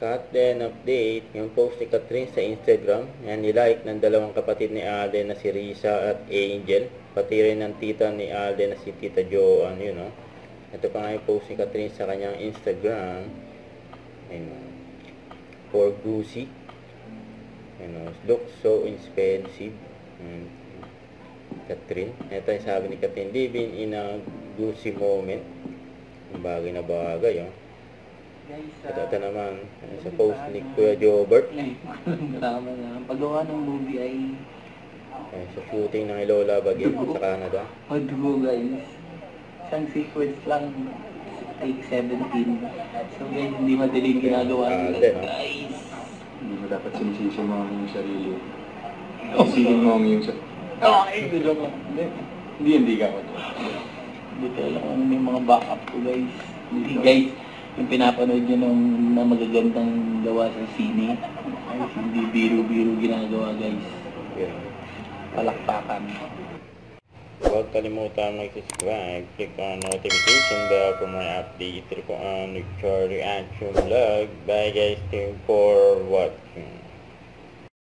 Cut then update yung post ni Catherine sa Instagram. Yan, nilike ng dalawang kapatid ni Alden na si Risa at Angel. Pati rin ng tita ni Alden na si Tita Joanne, yun, no? Ito pa nga yung post ni Catherine sa kanyang Instagram. Ayun, for Goosey. Ayun, looks so expensive. Catherine. Ito yung sabi ni Catherine, living in a Goosey moment. Bagay na bagay, oh. Guys, Ito naman, sa post ni Kuya Jobert. tama na. Ang paggawa ng movie ay Sa shooting ng Lola Bagay sa Canada. Odgo, guys. Isang sequence lang, take 17. So guys, hindi madaling ginagawa nila, Alden, no? guys. Hindi mo dapat sinisisi mo ang iyong sarili. Isipin mo ang iyong sarili. Okay, gulo ko. Hindi ka ko. Hindi ko alam kung may mga backup ko, guys. Hindi, guys. Yung pinapanood nyo na magagandang gawa sa sine, ay hindi biro-biro ginagawa, guys. Yeah. Palakpakan. Huwag kalimutan mag-subscribe, click on notification bell for my update. Ito ko ang Victoria Reaction Vlog. Bye guys, thank you for watching.